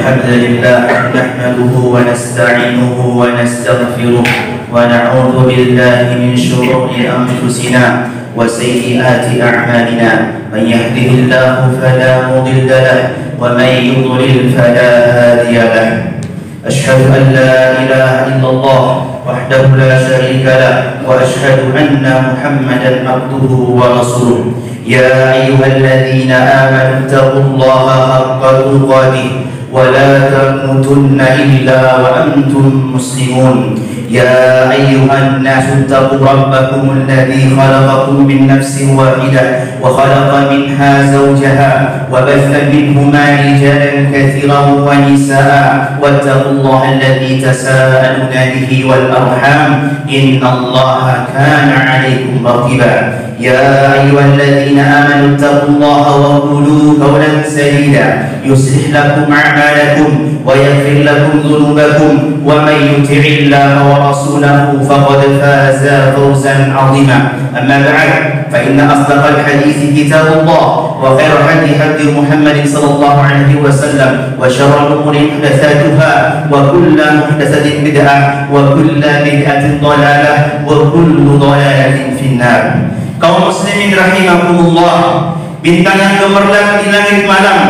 الحمد لله نحمده ونستعينه ونستغفره ونعوذ بالله من شرور أنفسنا وسيئات أعمالنا من يهده الله فلا مضل له ومن يضلل فلا هادي له أشهد أن لا إله إلا الله وحده لا شريك له وأشهد أن محمدا عبده ورسوله يا أيها الذين آمنوا اتقوا الله حق تقاته ولا تموتن إلا وأنتم مسلمون يا أيها الناس اتقوا ربكم الذي خلقكم من نفس واحدة وخلق منها زوجها وبث منهما رجالا كثيرا ونساء واتقوا الله الذي تساءلون به والأرحام إن الله كان عليكم رقيبا يا أيها الذين آمنوا اتقوا الله وقولوا قولا سديدا يصلح لكم أعمالكم ويغفر لكم ذنوبكم ومن يطع الله ورسوله فقد فاز فوزا عظيما أما بعد فإن أصدق الحديث كتاب الله وخير الهدي هدي محمد صلى الله عليه وسلم وشر الأمور محدثاتها وكل محدثة بدعة وكل بدعة ضلالة وكل ضلالة في النار. Kaum muslimin rahimakumullah, bintang yang gemerlap di langit malam,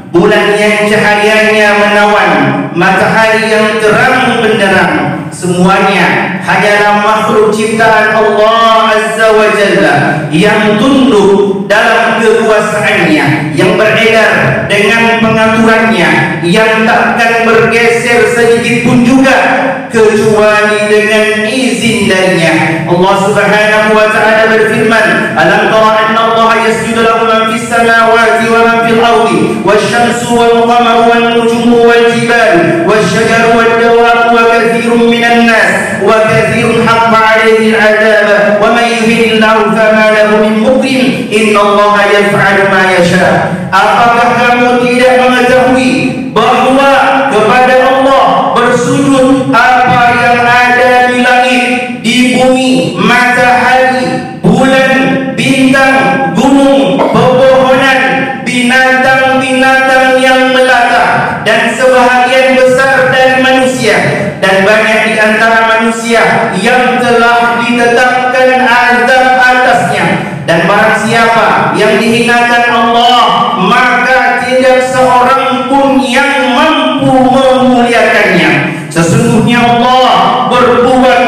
bulan yang cahayanya menawan, matahari yang terang benderang, semuanya hanyalah makhluk ciptaan Allah Azza wa Jalla yang tunduk dalam kekuasaannya, yang beredar dengan pengaturannya, yang takkan bergeser sedikit pun juga kecuali dengan izin darinya. Allah Subhanahu wa ta'ala berfirman, alam tara anna Allah yasjudu lahu man fis samawati wa man fil ardi wasyamsu wal qamaru wan nujumu wal jibalu wasyajaru wad dawabu wa katsirun minan nas wa katsirun haqqa 'alaihi al-'adab wa man yuhinillahu fama lahu min mukrim inna Allah yaf'alu ma yasha. Apakah kamu tidak mengetahui bahwa kepada Allah bersujud apa yang ada di langit, di bumi, matahari, bulan, bintang, gunung, pepohonan, binatang-binatang yang melata, dan sebahagian besar dari manusia, dan banyak di antara manusia yang telah ditetapkan azab atasnya. Dan barang siapa yang dihinakan Allah, maka tidak seorang pun yang mampu memuliakannya. Sesungguhnya Allah berbuat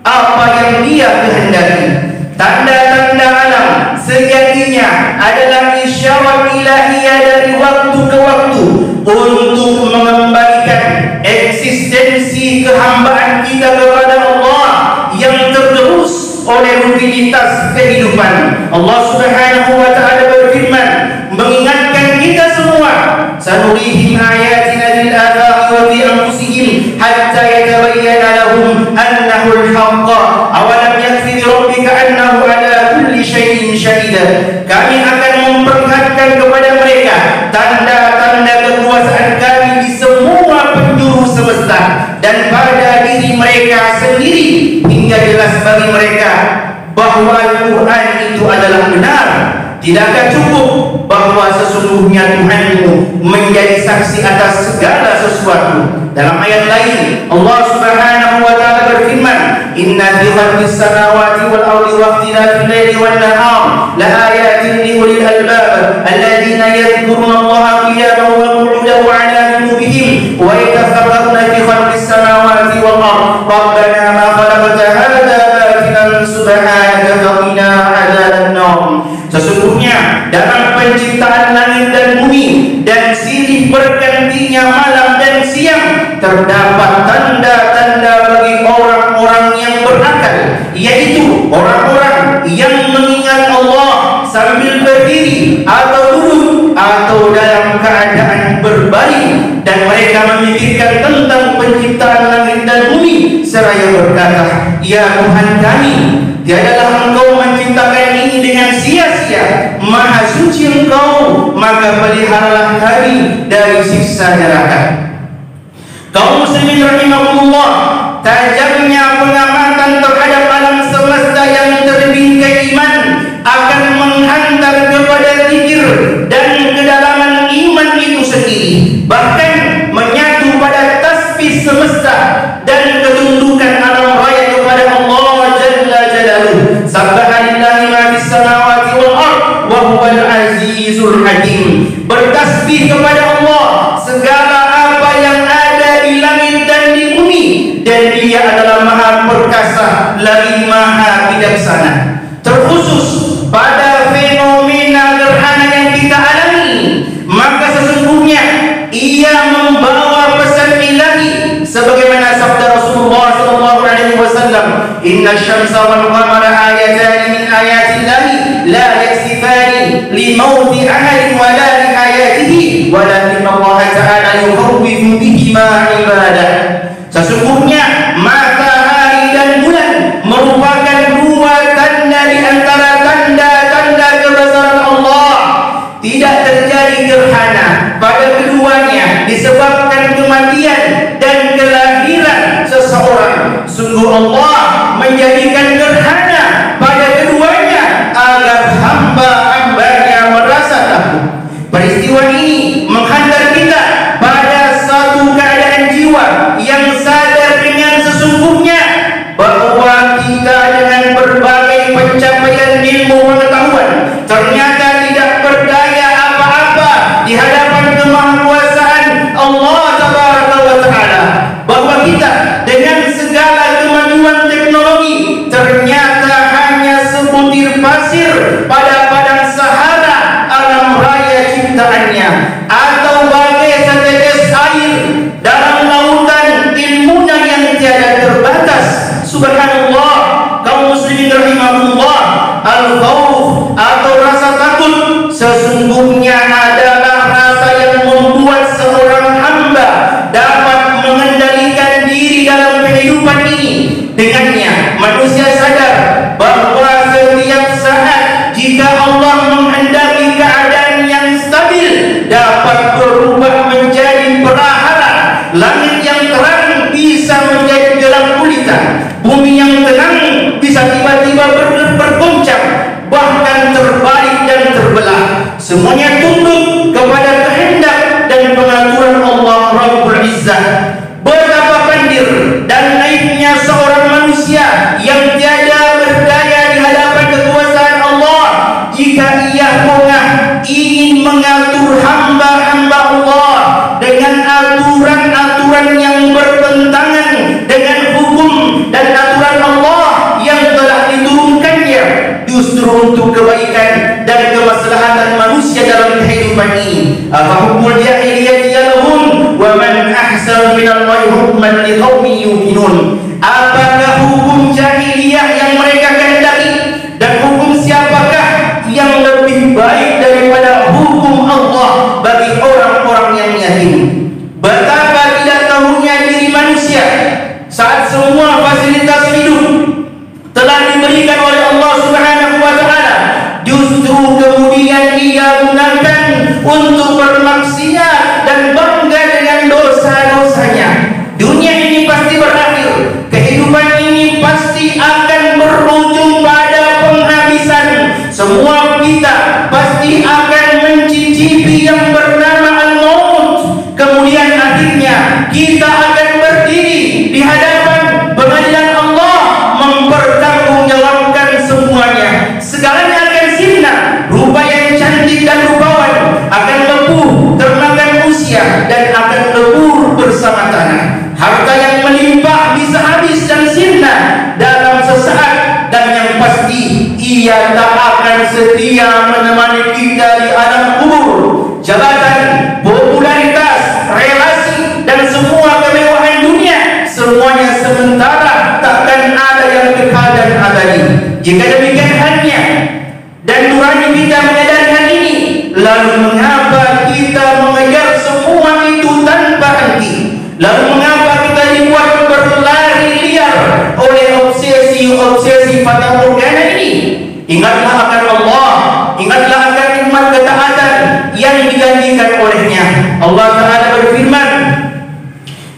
apa yang Dia kehendaki. Tanda-tanda alam sejatinya adalah isyarat ilahiyah dari waktu ke waktu untuk mengembalikan eksistensi kehambaan kita kepada Allah yang tergerus oleh rutinitas kehidupan. Allah Subhanahu wa ta'ala berfirman, mengingatkan kita semua, sanurihim ayatina fil afaqi wa fi anfusihim hatta yatabayyana lahum annahu al-haqq awalam yakfi rabbika annahu ala kulli syai'in syahida. Kami akan memperlihatkan kepada mereka tanda-tanda kekuasaan kami di semua penjuru semesta dan pada diri mereka sendiri, hingga jelas bagi mereka bahwa Al-Quran itu adalah benar. Tidakkah cukup bahwa sesungguhnya Tuhanmu menjadi saksi atas segala sesuatu? Dalam ayat lain Allah Subhanahu wa ta'ala berfirman, inna fi khalqis samawati wal ardi wa ikhtilafil laili wan nahar la ayatin li ulil albab alladziina yadhkuruna Allaha qiyaman wa qu'udan wa 'ala junubihim wa yatafakkaruna fi khalqis samawati wal ardi rabbana ma khalaqta hadha batilan subhanaka faqina 'adzaban nar. Sesungguhnya dalam penciptaan langit dan bumi dan silih bergantinya malam dan siang terdapat tanda-tanda bagi orang-orang yang berakal, yaitu orang-orang yang mengingat Allah sambil berdiri atau duduk atau dalam keadaan berbaring, dan mereka memikirkan tentang penciptaan langit dan bumi seraya berkata, ya Tuhan kami, tiadalah Engkau menciptakan ini dengan sia-sia, maha suci Engkau, maka peliharalah kami dari siksa neraka. Kaum muslimin rahimahumullah, tajamnya pengamatan terhadap alam semesta yang terbingkai iman akan menghantar kepada zikir dan kedalaman iman itu sendiri. Bahkan lagi maha bijaksana. Terkhusus pada fenomena gerhana yang kita alami, maka sesungguhnya ia membawa pesan ilahi sebagaimana sabda Rasulullah sallallahu alaihi wasallam, "Inna syamsa wal qamara ayatan min ayatillahi la yaksifani li mauti ahadin wa la li hayatihi walakin Allah ta'ala yukhawwifu bihima ibadah." Sesungguhnya matahari dan bulan merupakan dua tanda di antara tanda-tanda kebesaran Allah. Tidak terjadi gerhana pada keduanya disebabkan kematian dan kelahiran seseorang. Sungguh Allah menjadikan gerhana pada keduanya agar hamba-hambanya merasa takut. Peristiwa ini menghantar kita pada satu keadaan jiwa yang sadar dengan sesungguhnya bahwa kita dengan berbagai pencapaian ilmu pengetahuan ternyata tidak berdaya apa-apa di hadapan kemahakuasaan Allah Tabaraka wa Ta'ala. Bahwa kita dengan segala kemajuan teknologi ternyata hanya sebutir pasir pada padang Sahara alam raya ciptaannya, atau bagai setetes air dalam lautan ilmunya yang tiada terbatas. Subhanallah, kaum muslimin rahimahullah, al-khawf atau rasa takut sesungguhnya adalah rasa yang membuat seorang hamba dapat mengendalikan diri dalam kehidupan ini. Dengannya manusia sadar bahwa setiap saat jika Allah menghendaki keadaan yang stabil dapat berubah menjadi perahara. Langit yang terang bisa menjadi gelap gulita, bumi yang tenang bisa tiba-tiba bergoncang, bahkan terbalik dan terbelah. Semuanya tunduk kepada kehendak dan pengaturan Allah Rabbul Izzah. Betapa pandir dan naiknya seorang manusia yang tiada berdaya di hadapan kekuasaan Allah jika ia ingin mengatur hamba-hamba Allah dengan aturan-aturan yang bertentangan dengan hukum dan aturan Allah yang telah diturunkannya justru untuk kebaikan dan kemaslahatan manusia dalam kehidupan ini. Afahumul jahiliyati yalhun wa man ahsanu minallahi hukman liqaumin yuqinun. Apakah hukum jahiliyah yang mereka kehendaki dan hukum siapakah yang lebih baik daripada hukum Allah bagi orang-orang yang yakin? Betapa tidak tahunya diri manusia saat semua fasilitas hidup telah diberikan oleh Allah Subhanahu wa Ta'ala, justru kemudian ia gunakan untuk bermaksiat dan bangga dengan dosa-dosanya. Dunia ini pasti berakhir, kehidupan ini pasti akan berujung pada penghabisan. Semua kita pasti akan mencicipi yang bernama al-maut. Kemudian akhirnya kita akan berdiri di hadapan pengadilan Allah mempertanggungjawabkan semuanya. Segalanya akan sirna, rupa yang cantik dan rupawan akan lepuh termakan usia dan akan lebur bersama tanah. Harta yang melimpah bisa habis dan sirna dalam sesaat, dan yang pasti ia tak akan setia menemani kita di alam kubur. Jabatan, popularitas, relasi dan semua kemewahan dunia semuanya sementara, takkan ada yang kekal dan abadi. Jika demikian halnya dan nurani kita menyadari hal ini, lalu mengapa kita mengejar semua itu tanpa henti? Lalu mengapa kita dibuat berlari liar oleh obsesi-obsesi fata morgana ini? Ingatlah akan Allah, ingatlah akan nikmat ketaatan yang dijanjikan olehnya. Allah Ta'ala berfirman,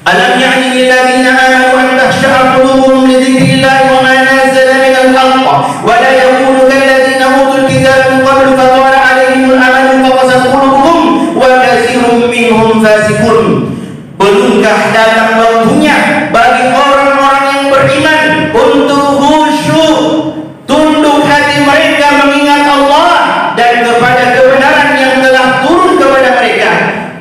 "Alam ya'ni lil ladzina amanu an takhsha'a qulubuhum li dzikrillah wa ma nazala minal haqq wa la yakunu kal ladzina utul kitaba min qablu fa tala 'alaihimul amadu fa qasat qulubuhum wa katsirun minhum fasiqun." Belumkah datang waktunya bagi orang-orang yang beriman untuk khusyuk, tunduk hati mereka mengingat Allah dan kepada kebenaran yang telah turun kepada mereka,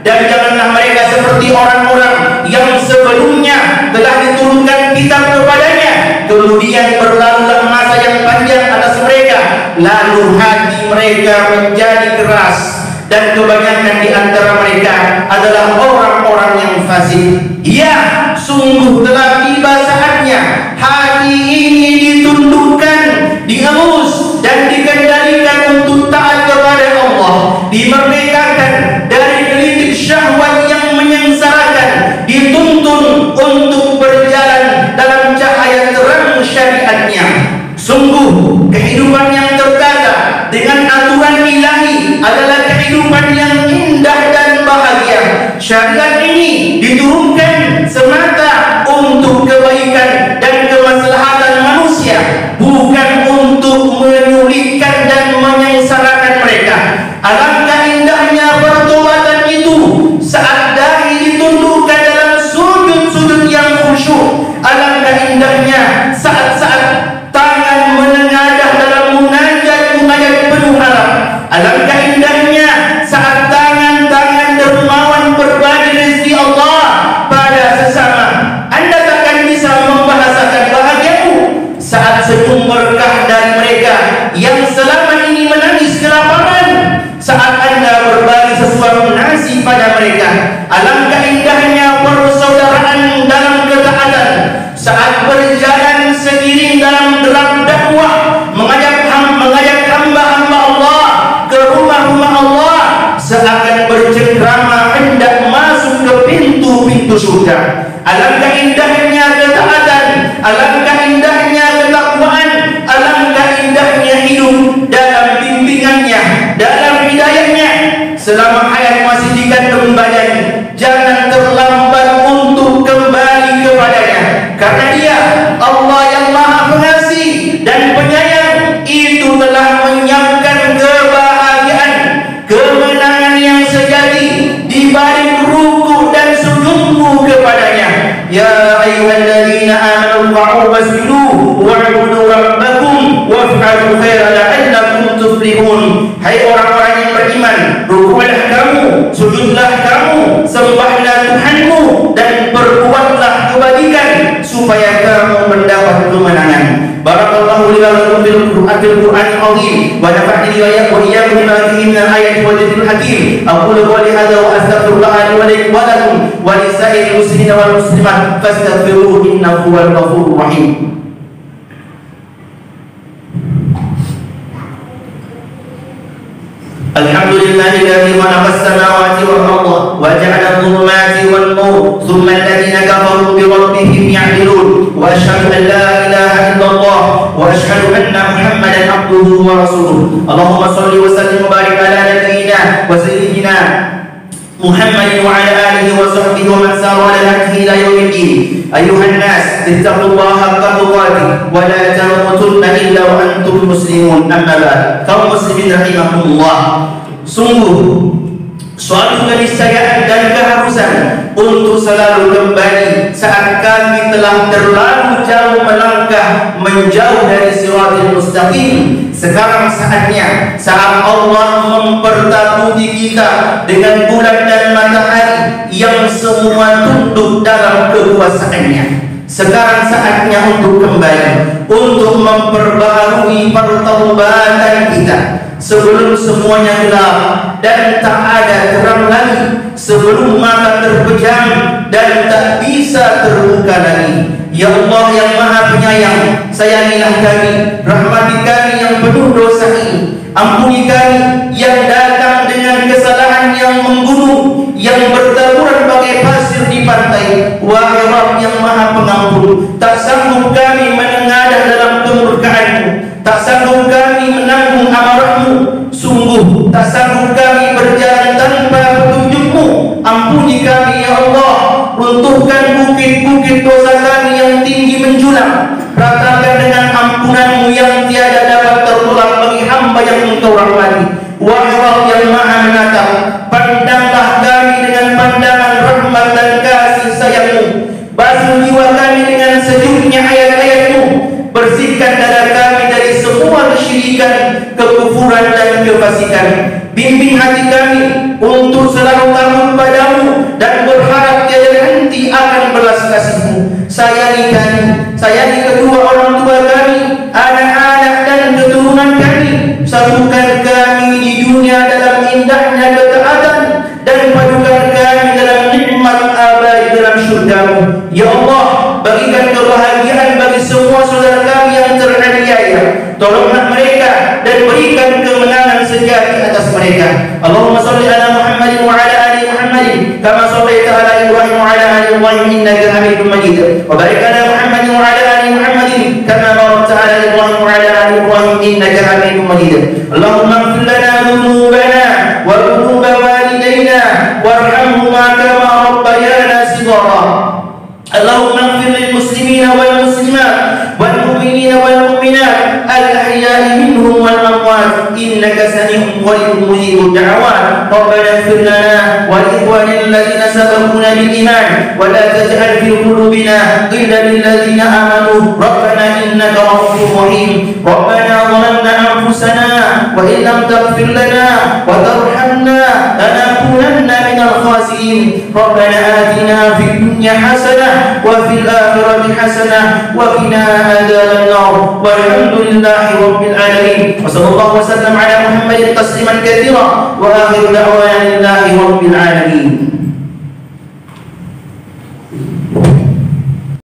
dan janganlah mereka seperti orang-orang yang sebelumnya telah diturunkan kitab kepadanya, Kemudian berlalulah masa yang panjang atas mereka, lalu hati mereka menjadi keras, dan kebanyakan di antara mereka adalah orang-orang yang fasik. Ya, sungguh telah tiba saatnya hati ini ditundukkan, dielus dan dikendalikan untuk taat kepada Allah, dimerdekakan dari gelitik syahwat yang menyengsarakan, dituntun untuk berjalan dalam cahaya terang syariatnya. Sungguh kehidupan yang tertata dengan aturan ilahi adalah kehidupan yang indah dan bahagia. Syariat ini diturunkan semata untuk kebaikan dan kemaslahatan manusia, bukan untuk menyulitkan dan menyengsarakan mereka. Alangkah indahnya pertobatan itu saat dahi ditundukkan dalam sujud-sujud yang khusyuk. Alangkah indahnya saat-saat tangan menengadah dalam munajat-munajat penuh harap. Alangkah indahnya saat tangan-tangan dermawan berbagi rezeki Allah pada sesama. Anda takkan bisa membahasakan bahagiamu saat senyum berkah dari mereka yang selama ini menangis kelaparan, saat Anda berbagi sesuatu nasi pada mereka. Alangkah indahnya persaudaraan dalam ketaatan saat berjalan seiring dalam derap dakwah, mengajak hamba-hamba Allah ke rumah-rumah Allah, seakan bercengkrama hendak masuk ke pintu-pintu surga. Alangkah indahnya ketaatan, alangkah indahnya ketakwaan, alangkah indahnya hidup dalam bimbingannya, dalam hidayahnya. Selama hayat masih dikandung badan, jangan terlambat untuk kembali kepadanya, karena Dia Allah yang Maha Pengasih dan Penyayang. Itu telah menyiapkan kebahagiaan, kemenangan yang sejati di balik ruku dan sujudmu kepadanya. Ya ayyuhalladzina amanu ruk'u wasjudu wa'budu rabbakum waf'alu khairan la'allakum tuflihun. Hai orang-orang yang beriman, rukuklah kamu, sujudlah kamu, sembahlah Tuhanmu, dan perbuatlah kebajikan supaya kamu mendapat kemenangan. Barakallahu li wa lakum fil Qur'anil azim wa nafa'ani wa iyyakum bima fihi min al-ayati wa dhikril hakim. Aqulu qawli hadha wa astaghfirullah li wa lakum wa li sa'iril muslimina wal muslimat fastaghfiruhu innahu huwal ghafurur rahim. Alhamdulillahilladzi khalaqa as-samawati wal arda wa ja'ala adh-dhulumati wan nur thumma alladhina kafaru bi rabbihim ya'dilun wa asyhadu an la ilaha illallah wa asyhadu anna Muhammadan abduhu wa rasuluh. Allahumma shalli wa sallim wa barik ala nabiyyina wa sayyidina Muhammadin wa ala alihi wa sahbihi wa man sara ala nahjihi ila yaumil din. Ayuhan nas, ittaqullaha haqqa tuqatih wa la tamutunna illa wa antum muslimun. Amma ba'd. Kaum muslimin rahimakumullah, sungguh suatu keniscayaan dan keharusan untuk selalu kembali saat kami telah terlalu jauh melangkah menjauh dari siratal mustaqim. Sekarang saatnya, saat Allah mempertakuti kita dengan bulan dan matahari yang semua tunduk dalam kekuasaannya. Sekarang saatnya untuk kembali, untuk memperbaharui pertaubatan kita sebelum semuanya gelap dan tak ada terang lagi, sebelum mata terpejam dan tak bisa terbuka lagi. Ya Allah yang Maha Penyayang, sayangilah kami, rahmati kami yang penuh dosa ini. Ampuni kami yang datang dengan kesalahan yang membunuh, yang bertaburan bagai pasir di pantai. Wahai Rabb yang Maha Pengampun, tak sanggup kami menengadah dalam kemurkaan-Mu, tak sanggup kami menanggung amarah-Mu, sungguh tak sanggup kami berjalan tanpa petunjuk-Mu. Ampuni kami ya Allah, runtuhkan bukit-bukit dosa kami yang tinggi menjulang, ratakan dengan ampunan-Mu yang tiada dapat tertolak bagi hamba yang Engkau rahmati. Wahai Rabb yang Maha Menatap, pandanglah kami dengan pandangan rahmat dan kasih sayang-Mu, basuh jiwa kami dengan sejuknya ayat-ayat-Mu, bersihkan dada kami dari semua kesyirikan, kekufuran dan kefasikan. Bimbing hati kami untuk selalu takut padamu dan berharap tiada henti akan belas kasih-Mu. Sayangi kami sayangi kedua orang tua kami, anak-anak dan keturunan kami. Satukan kami di dunia dalam indahnya ketaatan, dan padukan kami dalam nikmat abadi dalam syurga-Mu. Ya Allah, berikan kebahagiaan bagi semua saudara kami yang teraniaya. Tolonglah mereka dan berikan kemenangan sejati atas mereka. Allahumma salli ala Muhammadin wa ala ali Muhammadin kama sallaita ala Ibrahim wa ala ali Ibrahim innaka Hamidum Majid. Wa barik ala Muhammadin wa ala ali Muhammadin kama barakta ala Ibrahim wa ala ali Ibrahim innaka Hamidum Majid. Allahumma ighfir lana dhunubana wa dhunuba walidayna warhamhuma kama rabbayana shighara. اللهم اغفر للمسلمين والمسلمات والمؤمنين والمؤمنات الأحياء منهم والأموات إنك سميع قريب مجيب الدعوات. ربنا اغفر لنا ولإخواننا الذين سبقونا بالإيمان ولا تجعل في قلوبنا غلا للذين آمنوا ربنا إنك رؤوف رحيم. ربنا ظلمنا أنفسنا وإن لم تغفر لنا وترحمنا لنكونن من الخاسرين. ربنا آتنا في الدنيا حسنة وفي الآخرة حسنة وقنا عذاب النار والحمد لله رب العالمين. وصلى الله وسلم على محمد تسليما كثيرا وآخر دعوانا لله رب العالمين.